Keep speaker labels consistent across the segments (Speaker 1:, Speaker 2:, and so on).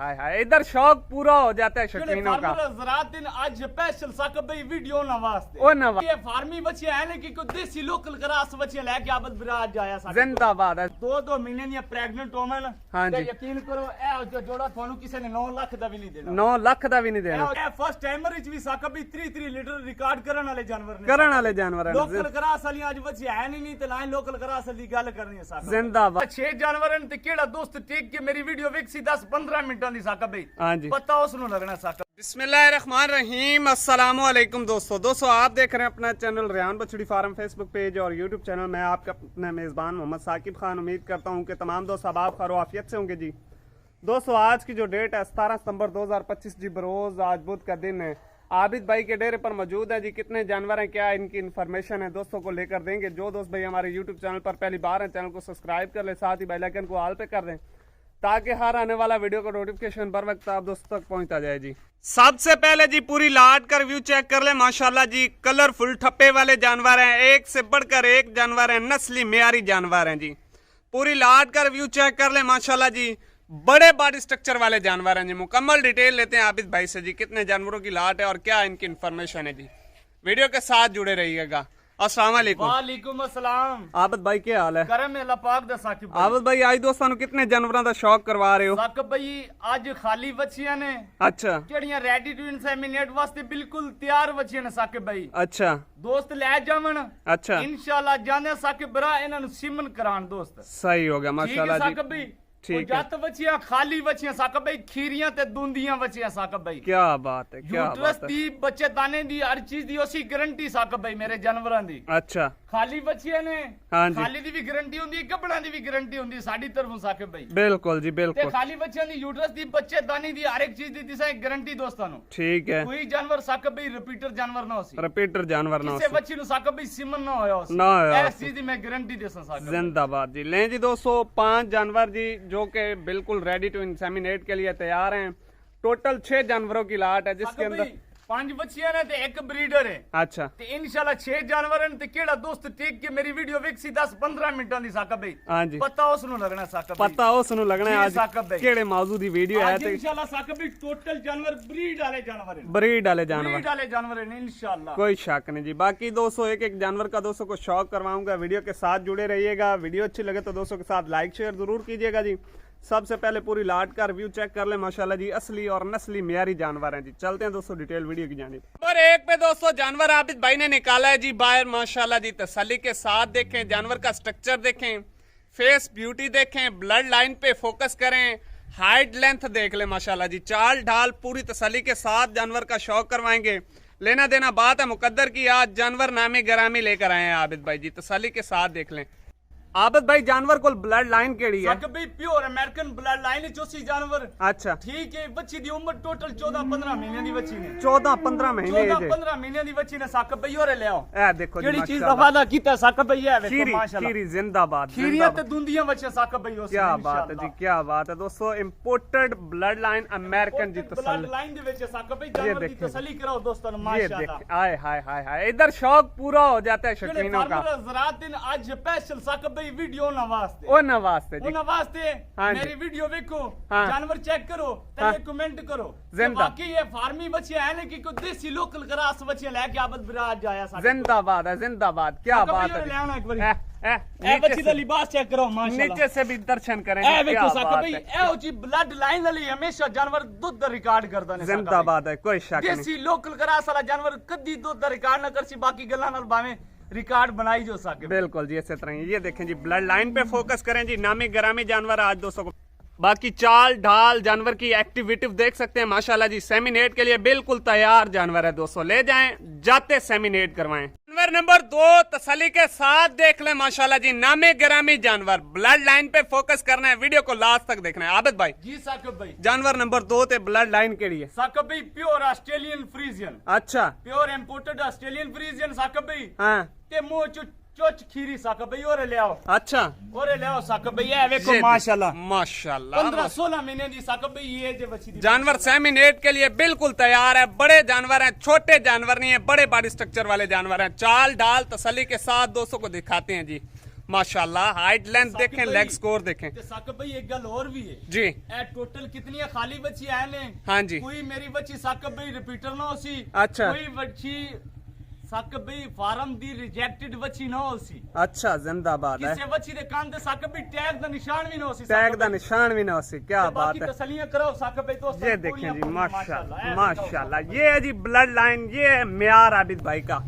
Speaker 1: हाय हाय, इधर शौक पूरा हो जाता है शौकीनों का।
Speaker 2: दिन आज स्पेशल साकब भाई वीडियो ना वास्ते
Speaker 1: ओ नवा
Speaker 2: ये फार्मी बच्चे है ने कि को देसी लोकल क्रास बच्चे लेके आबद बिराज जाया साकब
Speaker 1: जिंदाबाद है।
Speaker 2: 2 महीने दी प्रेग्नेंट होमन
Speaker 1: हाँ जी।
Speaker 2: यकीन करो ए जोड़ा थानू किसी ने 9 लाख दा भी नहीं देना।
Speaker 1: 9 लाख दा भी नहीं देना।
Speaker 2: ए फर्स्ट टाइमर विच भी साकब भाई 3 लीटर रिकॉर्ड करन वाले जानवर ने।
Speaker 1: करन वाले जानवर है।
Speaker 2: लोकल क्रास वाली आज बच्चे है नहीं ते लाइन लोकल क्रास दी गल करनी है साकब।
Speaker 1: जिंदाबाद।
Speaker 2: 6 जानवर ने ते केड़ा दोस्त टेक के मेरी वीडियो वेखसी 10-15 मिनटां दी साकब भाई।
Speaker 1: हां जी।
Speaker 2: पता उसनु लगना साकब।
Speaker 1: बिस्मिल्लाहिर्रहमानिर्रहीम, अस्सलाम वालेकुम दोस्तों आप देख रहे हैं अपना चैनल रेहान बछड़ी फार्म फेसबुक पेज और यूट्यूब चैनल। मैं आपका अपना मेज़बान मोहम्मद साकिब खान। उम्मीद करता हूं कि तमाम दोस्त अब खैर आफियत से होंगे जी। दोस्तों आज की जो डेट है 17 सितंबर 2025 जी, बरोज आज बुध का दिन है। आबिद भाई के डेरे पर मौजूद है जी। कितने जानवर हैं, क्या इनकी इन्फॉर्मेशन है दोस्तों को लेकर देंगे। जो दोस्त भाई हमारे यूट्यूब चैनल पर पहली बार है, चैनल को सब्सक्राइब कर ले, साथ ही बेल आइकन को ऑल पे कर दें ताकि हर आने वाला वीडियो का नोटिफिकेशन बर वक्त आप दोस्तों तक पहुंचता जाए जी। सबसे पहले जी पूरी लाट कर व्यू चेक कर ले। माशाल्लाह जी कलरफुल ठप्पे वाले जानवर हैं, एक से बढ़कर एक जानवर हैं, नस्ली मेयारी जानवर हैं जी। पूरी लाट कर व्यू चेक कर ले। माशाल्लाह जी बड़े बॉडी स्ट्रक्चर वाले जानवर हैं जी। मुकम्मल डिटेल लेते हैं आबिद भाई से जी, कितने जानवरों की लाट है और क्या इनकी इन्फॉर्मेशन है जी। वीडियो के साथ जुड़े रहिएगा। अस्सलाम वालेकुम।
Speaker 2: वालेकुम अस्सलाम।
Speaker 1: आबिद भाई क्या हाल है?
Speaker 2: करम अल्लाह पाक दा साकिब भाई।
Speaker 1: आबिद भाई आज दोस्तों कितने जानवरों का शौक करवा रहे हो?
Speaker 2: साकिब भाई आज खाली बच्चियां ने
Speaker 1: अच्छा
Speaker 2: जेड़ियां रेडी टू इंसेमिनेट वास्ते बिल्कुल तैयार बच्चियां ने साकिब भाई।
Speaker 1: अच्छा
Speaker 2: दोस्त ले जावन।
Speaker 1: अच्छा
Speaker 2: इंशाल्लाह जाने साकिब बरा इन्हां नु सिमन करान दोस्त।
Speaker 1: सही हो गया माशाल्लाह जी।
Speaker 2: साकिब भाई
Speaker 1: ठीक
Speaker 2: है। जत बच्चियां खाली बच्चियां साकिब भाई, खीरियां ते दूंदियां बच्चियां साकिब भाई।
Speaker 1: क्या बात है, क्या
Speaker 2: यूट्रस
Speaker 1: बात है।
Speaker 2: दी बच्चे दाने दी हर चीज दी उसी गारंटी साकिब भाई मेरे जानवरां दी।
Speaker 1: अच्छा
Speaker 2: खाली बच्चियां ने
Speaker 1: हाँ जी।
Speaker 2: खाली दी भी गारंटी हुंदी है, कपड़ा दी भी गारंटी हुंदी है साडी तरफों साकिब भाई।
Speaker 1: बिल्कुल जी
Speaker 2: ते
Speaker 1: बिल्कुल।
Speaker 2: खाली बच्चियां दी यूट्रस दी बच्चे दाने दी हर एक चीज दी दिसा गारंटी दोस्तां नु।
Speaker 1: ठीक है।
Speaker 2: कोई जानवर साकिब भाई रिपीटर जानवर ना होसी,
Speaker 1: रिपीटर जानवर ना
Speaker 2: किसी
Speaker 1: हो।
Speaker 2: बच्ची नु साकिब भाई सिमन ना होया होसी,
Speaker 1: ना होया
Speaker 2: ऐसी
Speaker 1: होसी।
Speaker 2: चीज दी मैं गारंटी देसा साकिब।
Speaker 1: जिंदाबाद जी। लें जी दोस्तों 5 जानवर जी जो कि बिल्कुल रेडी टू इंसेमिनेट के लिए तैयार हैं। टोटल 6 जानवरों की लाट है जिसके अंदर
Speaker 2: 5 बच्चियां ने ते एक ब्रीडर है।
Speaker 1: अच्छा
Speaker 2: ते इंशाल्लाह 6 जानवर हैं ते केड़ा दोस्त टेक के मेरी वीडियो वेखसी 10-15 मिनटां दी साकिब भाई।
Speaker 1: हाँ जी।
Speaker 2: पता उसनु लगना साकिब भाई।
Speaker 1: पता उसनु लगना है
Speaker 2: जी
Speaker 1: आज
Speaker 2: साकिब भाई।
Speaker 1: केड़े मौजू दी वीडियो है
Speaker 2: आज
Speaker 1: ते
Speaker 2: इंशाल्लाह साकिब भाई टोटल जानवर ब्रीड वाले जानवर हैं।
Speaker 1: ब्रीड वाले जानवर,
Speaker 2: ब्रीड वाले जानवर हैं इंशाल्लाह।
Speaker 1: कोई शक नहीं जी। बाकी दोस्तों एक जानवर का दोस्तों को शौक करवाऊंगा, वीडियो के साथ जुड़े रहिएगा। वीडियो अच्छी लगे तो दोस्तों के साथ लाइक शेयर जरूर कीजिएगा जी। सबसे पहले पूरी लाट का रिव्यू चेक कर ले। माशाल्लाह जी असली और नस्ली मेयारी जानवर हैं जी। चलते हैं दोस्तों डिटेल वीडियो की जानिब। और एक पे दोस्तों जानवर आबिद भाई ने निकाला है जी बाहर। माशाल्लाह जी तसल्ली के साथ देखें, जानवर का स्ट्रक्चर देखें, फेस ब्यूटी देखें, ब्लड लाइन पे फोकस करें, हाइट लेंथ देख ले। माशाल्लाह जी चाल ढाल पूरी तसल्ली के साथ जानवर का शौक करवाएंगे। लेना देना बात है मुकद्दर की। आज जानवर नामी गरामी लेकर आए हैं आबिद भाई जी, तसल्ली के साथ देख लें। आबिद भाई जानवर को ब्लड लाइन केड़ी है?
Speaker 2: साकिब भाई प्योर अमेरिकन ब्लड लाइन चोसी जानवर।
Speaker 1: अच्छा
Speaker 2: ठीक है। बच्ची दी उम्र टोटल 14-15 महीने दी बच्ची ने।
Speaker 1: 14-15 महीने एज है।
Speaker 2: 14-15 महीने दी बच्ची ने साकिब भाई ओरे ले आओ।
Speaker 1: ए देखो जी
Speaker 2: केड़ी चीज दा
Speaker 1: माशाल्लाह।
Speaker 2: वादा कीता साकिब भाई है देखो
Speaker 1: खीरी
Speaker 2: माशाल्लाह।
Speaker 1: खीरी जिंदाबाद
Speaker 2: खीरियां
Speaker 1: जिंदाबाद।
Speaker 2: ते दूंदियां बच्चे साकिब भाई हो।
Speaker 1: क्या बात है जी, क्या बात है दोस्तों। इंपोर्टेड ब्लड लाइन अमेरिकन जी
Speaker 2: ब्लड
Speaker 1: तसल्ली।
Speaker 2: लाइन दे विच साकिब भाई जानवर की तसल्ली कराओ दोस्तों
Speaker 1: ये
Speaker 2: माशाल्लाह।
Speaker 1: देख आए हाय हाय हाय, इधर शौक पूरा हो जाता है शौकीनों का।
Speaker 2: ज़रात दिन आज स्पेशल साकिब भाई वीडियो ना वास्ते।
Speaker 1: ओ नवास्ते जी।
Speaker 2: उन वास्ते
Speaker 1: हाँ जी।
Speaker 2: मेरी वीडियो देखो,
Speaker 1: हाँ।
Speaker 2: जानवर चेक करो,
Speaker 1: हाँ।
Speaker 2: तले कमेंट करो।
Speaker 1: जिंदा।
Speaker 2: बाकी ये फार्मी बच्चे हैं ना कि कोई देसी लोकल क्रास बच्चे लेके आबद बिराज जाया साकिब।
Speaker 1: जिंदाबाद है जिंदाबाद। क्या
Speaker 2: साकिब
Speaker 1: बात
Speaker 2: भाई
Speaker 1: है
Speaker 2: ले आना एक बारी।
Speaker 1: ए,
Speaker 2: ए बच्ची दा लिबास चेक करो माशाल्लाह।
Speaker 1: नीचे से भी दर्शन करें।
Speaker 2: ए
Speaker 1: क्या
Speaker 2: देखो साकिब
Speaker 1: बात
Speaker 2: भाई
Speaker 1: है।
Speaker 2: ए होची ब्लड लाइन वाली हमेशा जानवर दूध दा रिकॉर्ड करदा ने।
Speaker 1: जिंदाबाद है, कोई शक नहीं।
Speaker 2: देसी लोकल क्रास वाला जानवर कदी दूध दा रिकॉर्ड ना करसी, बाकी गल्लां नाल भाਵੇਂ रिकॉर्ड बनाई जो साकिब।
Speaker 1: बिल्कुल जी इसी तरह ही। ये देखें जी ब्लड लाइन पे फोकस करें जी। नामी गरामी जानवर आज दोस्तों को। बाकी चाल ढाल जानवर की एक्टिविटी देख सकते हैं माशाल्लाह जी। सेमिनेट के लिए बिल्कुल तैयार जानवर है दोस्तों। ले जाएं जाते सेमिनेट करवाएं। जानवर नंबर 2 तसल्ली के साथ देख लें माशाल्लाह जी। नामे गरामी जानवर, ब्लड लाइन पे फोकस करना है। वीडियो को लास्ट तक देखना है। आबिद भाई
Speaker 2: जी साकिब भाई।
Speaker 1: जानवर नंबर 2 ते ब्लड लाइन केड़ी है?
Speaker 2: साकिब भाई प्योर ऑस्ट्रेलियन फ्रीजियन।
Speaker 1: अच्छा
Speaker 2: pure imported Australian Friesian Saqib भाई।
Speaker 1: हाँ
Speaker 2: ते मुंह चोच खीरी साकिब भाई ओरे ले आओ।
Speaker 1: अच्छा
Speaker 2: ओरे ले आओ साकिब भाई। ये देखो
Speaker 1: ये
Speaker 2: माशाल्लाह
Speaker 1: माशाल्लाह
Speaker 2: 15-16 महीने दी साकिब भाई ये जे बच्ची दी।
Speaker 1: जानवर सेमिनेट के लिए बिल्कुल तैयार है। बड़े जानवर हैं, छोटे जानवर नहीं है, बड़े बॉडी स्ट्रक्चर वाले जानवर हैं। चाल ढाल तसल्ली के साथ दोस्तों को दिखाते हैं जी। माशाल्लाह हाइट लेंथ
Speaker 2: साकिब
Speaker 1: देखें,
Speaker 2: भाई,
Speaker 1: लेग स्कोर देखें
Speaker 2: ते साकिब भाई एक गल और भी है
Speaker 1: जी।
Speaker 2: ए टोटल कितनी खाली बच्ची है ने?
Speaker 1: हाँ जी।
Speaker 2: कोई मेरी बच्ची साकिब भाई रिपीटर ना होसी।
Speaker 1: अच्छा।
Speaker 2: कोई बच्ची साकिब भाई फार्म दी रिजेक्टेड बच्ची ना होसी।
Speaker 1: अच्छा जिंदाबाद है।
Speaker 2: किसी बच्ची दे कान दे साकिब भाई टैग दा निशान भी ना होसी।
Speaker 1: टैग दा निशान भी ना होसी, क्या बात है।
Speaker 2: तसलियां करो साकिब भाई दोस्तों।
Speaker 1: ये देखें जी माशाल्लाह माशाल्लाह, ये है जी ब्लड लाइन, ये है म्यार आबिद भाई का।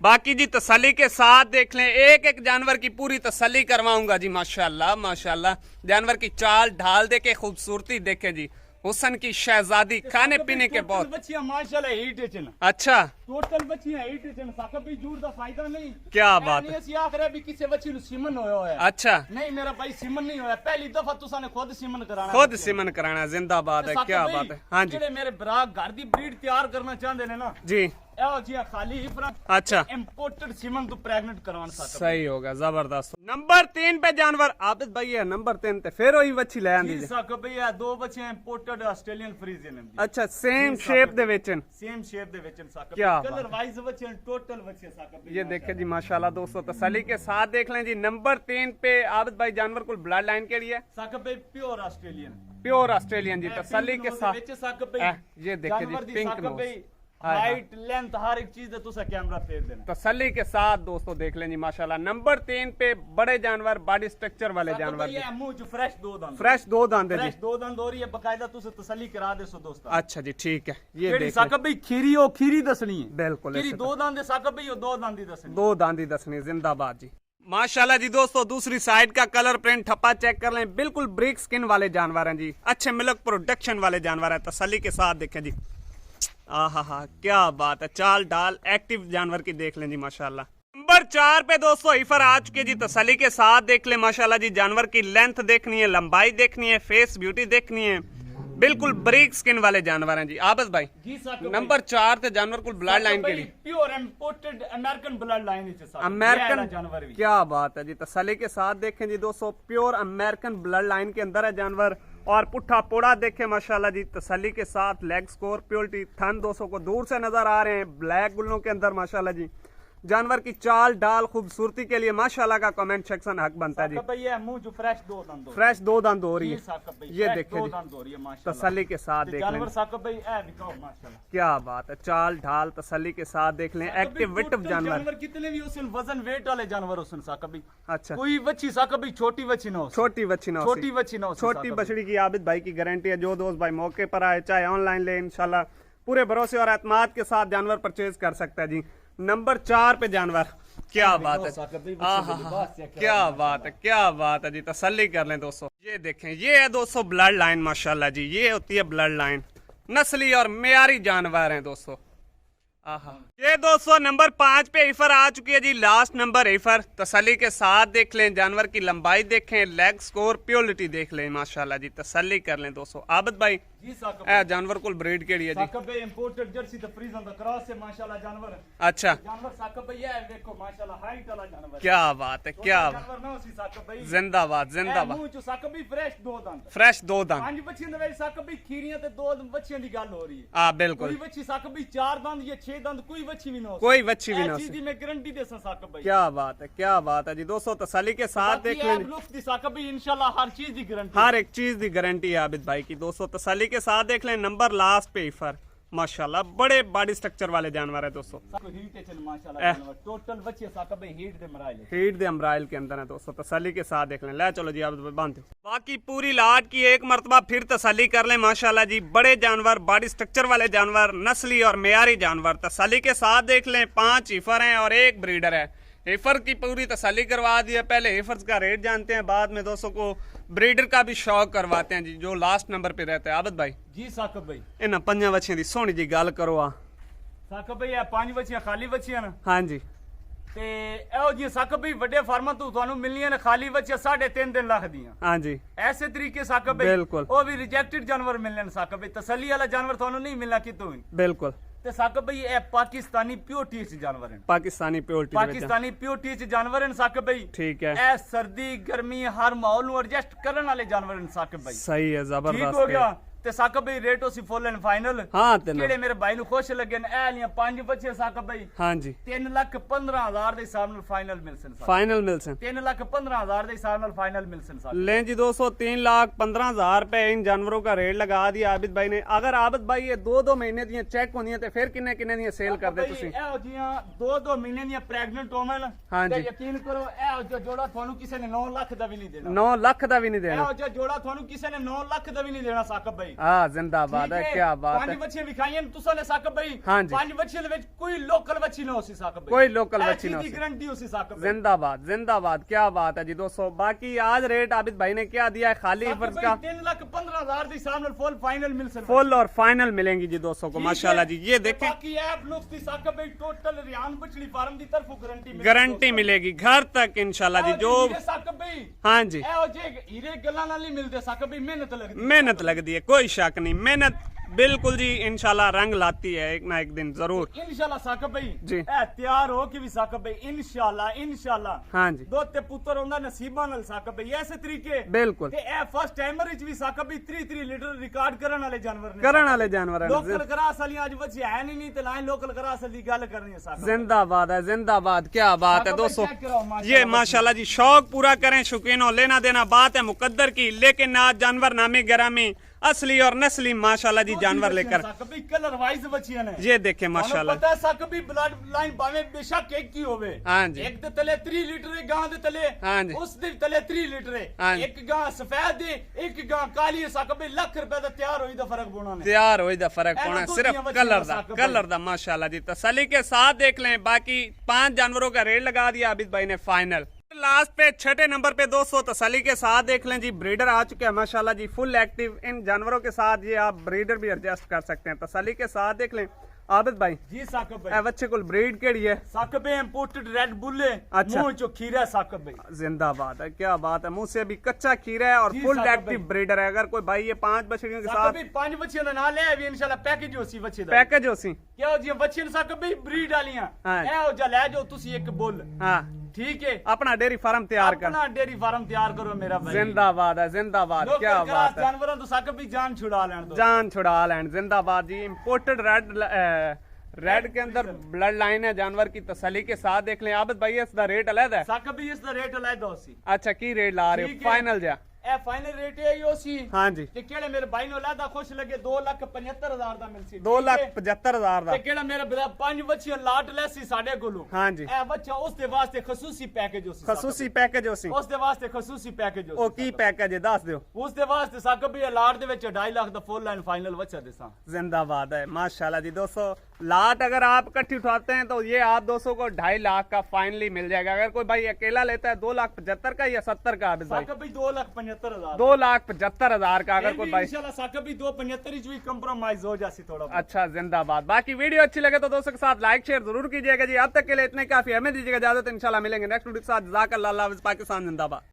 Speaker 1: बाकी जी तसल्ली के साथ देख लें, एक एक जानवर की पूरी तसल्ली करवाऊंगा जी। माशाल्लाह माशाल्लाह, जानवर की चाल ढाल देखे, खूबसूरती देखे जी, हुसन की शहजादी, खाने पीने के बहुत।
Speaker 2: बच्चियां माशाल्लाह हीट च।
Speaker 1: अच्छा
Speaker 2: टोटल बच्चियां हीट च। साकिब भाई जूर दा फायदा नहीं।
Speaker 1: क्या बात है।
Speaker 2: ਅਸੀਂ ਆਖ ਰਹੇ ਵੀ ਕਿਸੇ ਬੱਚੀ ਨੂੰ ਸਿਮਨ ਹੋਇਆ ਹੋਇਆ।
Speaker 1: अच्छा
Speaker 2: नहीं मेरा भाई सिमन नहीं होया, पहली दफा तुसाने खुद सिमन कराना।
Speaker 1: खुद सिमन कराना, जिंदाबाद है, क्या बात है। हाँ जी
Speaker 2: ਜਿਹੜੇ ਮੇਰੇ ਭਰਾ ਘਰ ਦੀ ਬਰੀਡ ਤਿਆਰ ਕਰਨਾ ਚਾਹੁੰਦੇ ਨੇ ਨਾ,
Speaker 1: जी।
Speaker 2: ਇਹੋ ਜਿਹੀਆਂ ਖਾਲੀ ਹਿਫਰਾਂ
Speaker 1: अच्छा
Speaker 2: इंपोर्टेड सिमन ਤੋਂ ਪ੍ਰੈਗਨੈਂਟ ਕਰਵਾਉਣ ਸਾਕਬ।
Speaker 1: सही होगा, जबरदस्त। नंबर 3 पे जानवर आबिद भाई है, नंबर 3 पे फिर वही बच्ची ले आंदी जी।
Speaker 2: ਸਾਕਬ ਭਈ ਇਹ ਦੋ ਬੱਚੇ ਇੰਪੋਰਟਡ ਆਸਟ੍ਰੇਲੀਅਨ ਫਰੀਜ਼ੀਅਨ ਨੇ।
Speaker 1: अच्छा सेम शेप दे विच
Speaker 2: सेम शेप दे विच साकब।
Speaker 1: क्या बात
Speaker 2: कलर वाइज बच्चे टोटल बच्चे साकब।
Speaker 1: ये देखे जी माशाल्लाह दोस्तों, तसल्ली के साथ देख लें जी। नंबर 3 पे आबिद भाई जानवर को ब्लड लाइन के लिए
Speaker 2: साकब भाई प्योर ऑस्ट्रेलियन।
Speaker 1: प्योर ऑस्ट्रेलियन जी, तसल्ली के साथ।
Speaker 2: साकब
Speaker 1: ये देखे जी पिंक नोज,
Speaker 2: हाइट लेंथ हर एक चीज तुसा कैमरा फेर देना।
Speaker 1: तसल्ली के साथ दोस्तों देख लें जी माशाल्लाह। नंबर 3 पे बड़े जानवर, बॉडी स्ट्रक्चर वाले जानवर जी।
Speaker 2: मुंह जो फ्रेश दो दांत।
Speaker 1: फ्रेश दो दांत है जी।
Speaker 2: फ्रेश दो दांत हो रही है, बकायदा तुसे तसल्ली करा दे सो दोस्तों।
Speaker 1: अच्छा जी ठीक है, ये
Speaker 2: केड़ी
Speaker 1: देख
Speaker 2: साकब भाई खीरी हो खीरी दसनी है।
Speaker 1: बिल्कुल
Speaker 2: खीरी
Speaker 1: ऐसे
Speaker 2: दो दांत दे साकब भाई दो दांत दी दसनी।
Speaker 1: दो दांती दसनी, जिंदाबाद जी माशाल्लाह जी। दोस्तों दूसरी साइड का कलर प्रिंट ठप्पा चेक कर लें, बिल्कुल ब्रिक स्किन वाले जानवर हैं जी, अच्छे मिल्क प्रोडक्शन वाले जानवर हैं। तसल्ली के साथ देखें जी, आहा क्या बात है, चाल डाल एक्टिव जानवर की देख लें जी माशाल्लाह। नंबर 4 पे दोस्तों हिफर आ चुके जी, तसल्ली के साथ देख लें माशाल्लाह जी। जानवर की लेंथ देखनी है, लंबाई देखनी है, फेस ब्यूटी देखनी है, बिल्कुल ब्रिक स्किन वाले जानवर हैं जी। आबद भाई
Speaker 2: जी साकब
Speaker 1: नंबर 4 ते जानवर को ब्लड लाइन के लिए
Speaker 2: pure imported American blood line है साकब।
Speaker 1: अमेरिकन
Speaker 2: जानवर भी।
Speaker 1: क्या बात है जी, तसल्ली के साथ देखें जी दोस्तों, प्योर अमेरिकन ब्लड लाइन के अंदर है जानवर। और पुट्ठा पोड़ा देखें माशाल्लाह जी, तसल्ली के साथ। लेग स्कोर, प्योरिटी, थन दोस्तों को दूर से नजर आ रहे हैं, ब्लैक गुल्लों के अंदर माशाल्लाह जी। जानवर की चाल डाल खूबसूरती के लिए माशाल्लाह का कमेंट सेक्शन हक बनता है जी।
Speaker 2: भाई ये मुंह जो फ्रेश दो दांत
Speaker 1: फ्रेश दो दांत हो रही है, ये देखें
Speaker 2: दो
Speaker 1: जी,
Speaker 2: दांत हो रही है माशाल्लाह।
Speaker 1: तसल्ली के साथ देख लें।
Speaker 2: जानवर साकब भाई ए दिखाओ माशाल्लाह।
Speaker 1: क्या बात है, चाल ढाल तसल्ली के साथ देख लें। एक्टिव विटअप जानवर
Speaker 2: कितने भी उसन वजन वेट वाले जानवर उसन साकब भाई।
Speaker 1: अच्छा
Speaker 2: कोई बच्ची साकब भाई छोटी बच्ची ना हो।
Speaker 1: छोटी बच्ची ना हो,
Speaker 2: छोटी बच्ची ना हो।
Speaker 1: छोटी बछड़ी की आबिद भाई की गारंटी है। जो दोस्त भाई मौके पर आए, चाहे ऑनलाइन ले, इंशाल्लाह पूरे भरोसे और एतमाद के साथ जानवर परचेज कर सकता है जी। नंबर 4 पे जानवर, क्या बात है, क्या बात है, क्या बात है जी। तसल्ली कर लें दोस्तों, ये देखें, ये है दोस्तों ब्लड लाइन माशाल्लाह जी। ये होती है ब्लड लाइन, नस्ली और मेयारी जानवर हैं दोस्तों। ये दोस्तों नंबर 5 पे हिफर आ चुकी है जी, लास्ट नंबर हिफर। तसल्ली के साथ देख लें, जानवर की लंबाई देखें, लेग स्कोर, प्योरिटी देख लें माशाल्लाह जी। तसल्ली कर लें दोस्तों। आबद भाई
Speaker 2: जी साकब
Speaker 1: ए जानवर को ब्रीड के लिए जी
Speaker 2: साकब भाई imported Jersey the फ्रीजन the cross से माशाल्लाह जानवर।
Speaker 1: अच्छा
Speaker 2: जानवर साकब भाई ये देखो माशाल्लाह हाइट वाला जानवर।
Speaker 1: क्या बात है, क्या
Speaker 2: जानवर ना उसी साकब भाई।
Speaker 1: जिंदाबाद जिंदाबाद।
Speaker 2: मुंह जो साकब भाई फ्रेश दो दांत।
Speaker 1: फ्रेश दो दांत।
Speaker 2: 5 बच्चियां दे ਵਿੱਚ साकब भाई खीरियां ते 2 बच्चियां ਦੀ ਗੱਲ ਹੋ ਰਹੀ ਹੈ।
Speaker 1: हाँ बिल्कुल,
Speaker 2: कोई बच्ची साकब भाई 4 दांत या 6 दांत कोई बच्ची भी ना हो।
Speaker 1: कोई बच्ची भी ना हो।
Speaker 2: चीज दी मैं गारंटी दे साकब भाई।
Speaker 1: क्या बात है, क्या बात है जी दोस्तों। तसल्ली के साथ देख लें,
Speaker 2: लुक दी साकब भाई इंशाल्लाह हर चीज दी गारंटी।
Speaker 1: हर एक चीज की गारंटी है आबिद भाई की दोस्तों। तसल्ली के साथ देख लें। नंबर लास्ट पे हिफर माशाल्लाह, बड़े बॉडी स्ट्रक्चर वाले जानवर है दोस्तों।
Speaker 2: हीट है चल माशाल्लाह जानवर। टोटल बच्चे साकब भाई हीट दे मराइल।
Speaker 1: हीट दे अमराइल के अंदर है दोस्तों। तसल्ली के साथ देख लें। ले चलो जी आप बांध दो। बाकी पूरी लाट की एक मरतबा फिर तसल्ली कर लें माशाल्लाह जी। बड़े जानवर, बॉडी स्ट्रक्चर वाले जानवर, नस्ली और मेयारी जानवर। तसल्ली के साथ देख लें। 5 हिफर हैं और 1 ब्रीडर है। हिफर की पूरी तसल्ली करवा दी है। पहले हिफर का रेट जानते हैं, बाद में दोस्तों को ब्रीडर का भी शौक करवाते हैं जी, जो लास्ट नंबर पे रहते हैं। आबद भाई
Speaker 2: जी साकब भाई
Speaker 1: इन्हां 5 बच्चियां दी सोहनी जी गल करो।
Speaker 2: साकब भाई ये 5 बच्चियां खाली बच्चियां ना
Speaker 1: हाँ जी,
Speaker 2: ਤੇ ਇਹੋ ਜੀ ਸਾਕਬ ਵੀ ਵੱਡੇ ਫਾਰਮਾਂ ਤੋਂ ਤੁਹਾਨੂੰ ਮਿਲਣੀਆਂ ਨੇ ਖਾਲੀ ਬੱਚੇ 3.5 ਲੱਖ ਦੀਆਂ।
Speaker 1: हाँ जी
Speaker 2: ਐਸੇ ਤਰੀਕੇ ਸਾਕਬ ਭਾਈ
Speaker 1: ਬਿਲਕੁਲ।
Speaker 2: ਉਹ ਵੀ ਰਿਜੈਕਟਡ ਜਾਨਵਰ ਮਿਲਣੇ ਨੇ ਸਾਕਬ ਭਾਈ। ਤਸੱਲੀ ਵਾਲਾ ਜਾਨਵਰ ਤੁਹਾਨੂੰ ਨਹੀਂ ਮਿਲਣਾ ਕਿਤੋਂ ਵੀ।
Speaker 1: बिल्कुल।
Speaker 2: ਤੇ ਸਾਕਬ ਭਾਈ ਇਹ ਪਾਕਿਸਤਾਨੀ ਪਿਓਰਟੀ ਚ ਜਾਨਵਰ ਹਨ।
Speaker 1: पाकिस्तानी प्योरिटी
Speaker 2: ਪਾਕਿਸਤਾਨੀ ਪਿਓਰਟੀ ਚ ਜਾਨਵਰ ਹਨ ਸਾਕਬ ਭਾਈ।
Speaker 1: ठीक है,
Speaker 2: ਇਹ ਸਰਦੀ ਗਰਮੀ ਹਰ ਮਾਹੌਲ ਨੂੰ ਐਡਜਸਟ ਕਰਨ ਵਾਲੇ ਜਾਨਵਰ ਹਨ ਸਾਕਬ ਭਾਈ।
Speaker 1: सही है,
Speaker 2: ठीक हो
Speaker 1: जबरदस्त
Speaker 2: गया।
Speaker 1: है।
Speaker 2: ਤੇ ਸਾਕਬ ਬਈ ਰੇਟ ਉਸੇ ਫੁੱਲ ਐਂਡ ਫਾਈਨਲ
Speaker 1: हाँ तेना
Speaker 2: ਕਿਹੜੇ ਮੇਰੇ ਭਾਈ ਨੂੰ ਖੁਸ਼ ਲੱਗੇ ਨੇ ਇਹ ਲੀਆਂ 5 ਬੱਚੇ ਸਾਕਬ ਬਈ
Speaker 1: हाँ जी
Speaker 2: 3,15,000 ਦੇ ਹਿਸਾਬ ਨਾਲ ਫਾਈਨਲ ਮਿਲ ਸਨ ਸਾਕਬ
Speaker 1: फाइनल मिल सन
Speaker 2: 3,15,000 ਦੇ ਹਿਸਾਬ ਨਾਲ ਫਾਈਨਲ ਮਿਲ ਸਨ ਸਾਕਬ
Speaker 1: लें जी दोस्तों 3,15,000 रुपए इन जानवरों का रेट लगा दिया आबिद भाई ने। अगर आबिद भाई ये 2-2 महीने ਦੀਆਂ चेक ਹੁੰਦੀਆਂ ਤੇ ਫਿਰ ਕਿੰਨੇ ਕਿੰਨੇ ਦੀਆਂ ਸੇਲ ਕਰਦੇ ਤੁਸੀਂ?
Speaker 2: ਇਹੋ ਜੀਆਂ 2-2 ਮਹੀਨੇ ਦੀਆਂ ਪ੍ਰੈਗਨੈਂਟ ਹੋਵਣ
Speaker 1: ਹਾਂਜੀ।
Speaker 2: ਤੇ ਯਕੀਨ ਕਰੋ ਇਹੋ ਜਿਹਾ ਜੋੜਾ ਤੁਹਾਨੂੰ ਕਿਸੇ ਨੇ 9 ਲੱਖ ਦਾ ਵੀ ਨਹੀਂ ਦੇਣਾ
Speaker 1: 9 ਲੱਖ ਦਾ ਵੀ ਨਹੀਂ ਦੇਣਾ।
Speaker 2: ਇਹੋ ਜਿਹਾ ਜੋੜਾ ਤੁਹਾਨੂੰ ਕਿਸੇ ਨੇ 9 ਲੱਖ ਦਾ ਵੀ ਨਹੀਂ ਦੇਣਾ ਸਾਕਬ ਬਈ।
Speaker 1: हाँ जिंदाबाद है, क्या बात है।
Speaker 2: ਪੰਜ ਬੱਚੇ ਵਿਖਾਈਆਂ ਤੁਸੀਂ ਨੇ ਸਾਕਬ ਬਈ।
Speaker 1: ਹਾਂਜੀ।
Speaker 2: ਪੰਜ ਬੱਚਿਆਂ ਦੇ ਵਿੱਚ ਕੋਈ ਲੋਕਲ ਬੱਚੀ ਨਾ ਹੋਸੀ ਸਾਕਬ ਬਈ।
Speaker 1: कोई लोकल बच्ची ना
Speaker 2: ਦੀ
Speaker 1: हो।
Speaker 2: ਗਾਰੰਟੀ ਹੋਸੀ ਸਾਕਬ ਬਈ।
Speaker 1: जिंदाबाद जिंदाबाद, क्या बात है जी दोस्तों। बाकी आज रेट आबिद भाई ने क्या दिया है खाली
Speaker 2: ਸਾਕਬ
Speaker 1: फर्ज
Speaker 2: ਬਈ
Speaker 1: का?
Speaker 2: 3,15,000 ਦੇ ਹਿਸਾਬ ਨਾਲ ਫੁੱਲ ਫਾਈਨल ਮਿਲ ਸਕਦਾ।
Speaker 1: फुल और फाइनल मिलेंगी जी दोस्तों को माशाल्लाह जी। ये देखें
Speaker 2: बाकी ऐप लुक दी साकब बई टोटल रियान बछड़ी फार्म दी तरफों गारंटी
Speaker 1: गारंटी मिलेगी घर तक इंशाल्लाह जी। जो
Speaker 2: साकब बई
Speaker 1: हाँ जी
Speaker 2: ਇਹੋ ਜਿਹੇ ਹੀਰੇ ਗੱਲਾਂ ਨਾਲ ਨਹੀਂ ਮਿਲਦੇ ਸਾਕਬ ਬਈ ਮਿਹਨਤ ਲੱਗਦੀ
Speaker 1: मेहनत लगती है, कोई शक नहीं। मेहनत बिल्कुल जी इंशाल्लाह रंग लाती है एक ना एक दिन जरूर।
Speaker 2: ਇਨਸ਼ਾਅੱਲਾ ਸਾਕਬ ਬਈ
Speaker 1: ਜੀ।
Speaker 2: ਇਹ ਤਿਆਰ ਹੋ ਕੇ ਵੀ ਸਾਕਬ ਬਈ ਇਨਸ਼ਾਅੱਲਾ
Speaker 1: हाँ जी
Speaker 2: ਦੋ ਤੇ ਪੁੱਤਰ ਹੁੰਦਾ ਨਸੀਬਾਂ ਨਾਲ ਸਾਕਬ ਬਈ ਐਸੇ ਤਰੀਕੇ
Speaker 1: बिल्कुल
Speaker 2: ਤੇ ਇਹ ਫਸਟ ਟਾਈਮਰ ਵਿੱਚ ਵੀ ਸਾਕਬ ਬਈ 3 ਲੀਟਰ ਰਿਕਾਰਡ ਕਰਨ ਵਾਲੇ ਜਾਨਵਰ ਨੇ
Speaker 1: करण वाले जानवर हैं।
Speaker 2: ਲੋਕਲ ਕਰਾਸ ਵਾਲੀਆਂ ਅੱਜ ਬੱਚੇ ਹੈ ਨਹੀਂ ਤੇ ਲਾਈਨ ਲੋਕਲ ਕਰਾਸ ਦੀ ਗੱਲ ਕਰਨੀ ਹੈ ਸਾਕਬ
Speaker 1: जिंदाबाद है जिंदाबाद, क्या बात है
Speaker 2: साकब भाई
Speaker 1: दोस्तों।
Speaker 2: चेक कराओ, माशाल्लाह
Speaker 1: ये माशाल्लाह जी शौक पूरा करें शौकीनों, लेना देना बात है मुकद्दर की। लेकिन आज जानवर नामी गरामी असली और नस्ली माशाल्लाह जी जानवर लेकर
Speaker 2: ਸਾਕਬ ਬਈ ਕਲਰ ਵਾਈਜ਼ ਬੱਚੀਆਂ ਨੇ
Speaker 1: ये देखे माशाल्लाह।
Speaker 2: ਪਤਾ ਸਾਕਬ ਵੀ ਬਲੱਡ ਲਾਈਨ ਭਾਵੇਂ ਬੇਸ਼ੱਕ ਇੱਕ ਹੀ ਹੋਵੇ
Speaker 1: हाँ जी
Speaker 2: ਇੱਕ ਦੇ ਤਲੇ 3 ਲੀਟਰ ਹੈ ਗਾਂ ਦੇ ਤਲੇ
Speaker 1: हाँ जी
Speaker 2: ਉਸ ਦੇ ਤਲੇ 3 ਲੀਟਰ
Speaker 1: हाँ
Speaker 2: ਹੈ
Speaker 1: जी।
Speaker 2: ਇੱਕ ਗਾਂ ਸਫੈਦ ਹੈ ਇੱਕ ਗਾਂ ਕਾਲੀ ਹੈ ਸਾਕਬ ਬਈ ਲੱਖ ਰੁਪਏ ਦਾ ਤਿਆਰ ਹੋਈ ਦਾ ਫਰਕ ਪਾਉਣਾ ਨੇ
Speaker 1: तैयार हो जा फर्क
Speaker 2: ऐ
Speaker 1: होना
Speaker 2: दो
Speaker 1: सिर्फ
Speaker 2: दुनिया बची
Speaker 1: कलर
Speaker 2: है
Speaker 1: दा
Speaker 2: साकब
Speaker 1: कलर दा माशाल्लाह जी। तसल्ली के साथ देख लें। बाकी 5 जानवरों का रेट लगा दिया आबिद भाई ने फाइनल। लास्ट पे 6ठे नंबर पे दोस्तों तसल्ली के साथ देख लें जी। ब्रीडर आ चुके हैं माशाल्लाह जी फुल एक्टिव। इन जानवरों के साथ ये आप ब्रीडर भी एडजस्ट कर सकते हैं। तसल्ली के साथ देख लें आबिद भाई।
Speaker 2: जी साकब
Speaker 1: ए
Speaker 2: भाई
Speaker 1: बच्चे को ब्रीड केड़ी है?
Speaker 2: साकब भाई इंपोर्टेड रेड बुल है
Speaker 1: अच्छा।
Speaker 2: मुंह जो खीरा है साकब भाई
Speaker 1: जिंदाबाद है, क्या बात है। मुंह से अभी कच्चा खीरा है और
Speaker 2: जी
Speaker 1: फुल
Speaker 2: साकब
Speaker 1: एक्टिव
Speaker 2: भाई।
Speaker 1: ब्रीडर है। अगर कोई भाई ये 5 बछड़ियों के
Speaker 2: साकब
Speaker 1: साथ
Speaker 2: भाई 5 बच्चियों ਦਾ ਨਾਲ ਹੈ ਵੀ ਇਨਸ਼ਾਅੱਲਾ ਪੈਕੇਜ ਹੋਸੀ ਬੱਚੇ ਦਾ
Speaker 1: पैकेज हो सी।
Speaker 2: ਕਿਉਂ ਜੀ ਬੱਚਿਆਂ ਸਾਕਬ ਭਾਈ ਬਰੀਡ ਵਾਲੀਆਂ
Speaker 1: ਹਾਂ।
Speaker 2: ਇਹੋ ਜਿਹਾ ਲੈ ਜਾਓ ਤੁਸੀਂ ਇੱਕ ਬੁੱਲ
Speaker 1: हाँ
Speaker 2: ਠੀਕ ਹੈ
Speaker 1: अपना डेयरी फार्म तैयार कर।
Speaker 2: ਆਪਣਾ ਡੇਰੀ ਫਾਰਮ ਤਿਆਰ ਕਰੋ ਮੇਰਾ ਭਾਈ
Speaker 1: जिंदाबाद है जिंदाबाद,
Speaker 2: ਲੋਕਲ
Speaker 1: क्या
Speaker 2: ਕਰਾਸ
Speaker 1: बात है।
Speaker 2: ਜਾਨਵਰਾਂ ਤੋਂ ਸਾਕਬ ਵੀ ਜਾਨ ਛੁਡਾ ਲੈਣ ਦੋ
Speaker 1: जान छुड़ा लैंड जिंदाबाद जी। इम्पोर्टेड रेड के अंदर ब्लड लाइन है जानवर की। तसल्ली के साथ देख लें आबिद भाई इसका रेट अलग है।
Speaker 2: ਸਾਕਬ ਵੀ ਇਸ ਦਾ ਰੇਟ ਅਲੱਗ ਹੋਸੀ
Speaker 1: अच्छा की रेट ला रहे
Speaker 2: ठीक
Speaker 1: हो
Speaker 2: है।
Speaker 1: फाइनल जा?
Speaker 2: ਇਹ ਫਾਈਨਲ ਰੇਟ ਹੈ ਹੀ ਹੋਸੀ
Speaker 1: हाँ जी
Speaker 2: ਤੇ ਕਿਹੜੇ ਮੇਰੇ ਭਾਈ ਨੂੰ ਅਲੱਗਾ ਖੁਸ਼ ਲੱਗੇ 2,75,000 ਦਾ ਮਿਲ ਸੀ
Speaker 1: 2,75,000
Speaker 2: ਤੇ
Speaker 1: ਦਾ।
Speaker 2: ਕਿਹੜਾ ਮੇਰੇ ਬਰਾ 5 ਬੱਚੀਆਂ ਲਾਟ ਲੈਸੀ ਸਾਡੇ ਕੋਲੋਂ
Speaker 1: हाँ जी
Speaker 2: ਇਹ ਬੱਚਾ ਉਸ ਦੇ ਵਾਸਤੇ ਖਸੂਸੀ ਪੈਕੇਜ ਹੋਸੀ
Speaker 1: खसूसी पैकेज हो सी।
Speaker 2: ਉਸ ਦੇ ਵਾਸਤੇ ਖਸੂਸੀ ਪੈਕੇਜ
Speaker 1: ओ
Speaker 2: ਹੋਸੀ
Speaker 1: की पैकेज है दस दियो।
Speaker 2: ਉਸ ਦੇ ਵਾਸਤੇ ਸਾਕਬ ਵੀ ਲਾਟ ਦੇ ਵਿੱਚ 2.5 ਲੱਖ ਦਾ ਫੁੱਲ ਲਾਈਨ ਫਾਈਨਲ ਬੱਚਾ ਦੇਸਾਂ
Speaker 1: जिंदाबाद है माशाल्लाह जी दोस्तों। लाट अगर आप इकट्ठी उठाते हैं तो ये आप दोस्तों को 2.5 लाख का फाइनली मिल जाएगा। अगर कोई भाई अकेला लेता है 2,75,000 का या 70 का आबिद भाई?
Speaker 2: ਸਾਕਬ ਵੀ 2,75,000
Speaker 1: 2,75,000 का। अगर कोई भाई
Speaker 2: इंशाल्लाह साकब भी 2,75 ਵਿੱਚ ਵੀ ਕੰਪਰੋਮਾਈਜ਼ ਹੋ ਜਾਸੀ थोड़ा बहुत।
Speaker 1: अच्छा जिंदाबाद। बाकी वीडियो अच्छी लगे तो दोस्तों के साथ लाइक शेयर जरूर कीजिएगा जी। अब तक के लिए इतने काफी, हमें दीजिएगा इजाजत। इंशाल्लाह मिलेंगे नेक्स्ट वीडियो के साथ। जज़ाकल्लाह, अल्लाह हाफ़िज़, पाकिस्तान जिंदाबाद।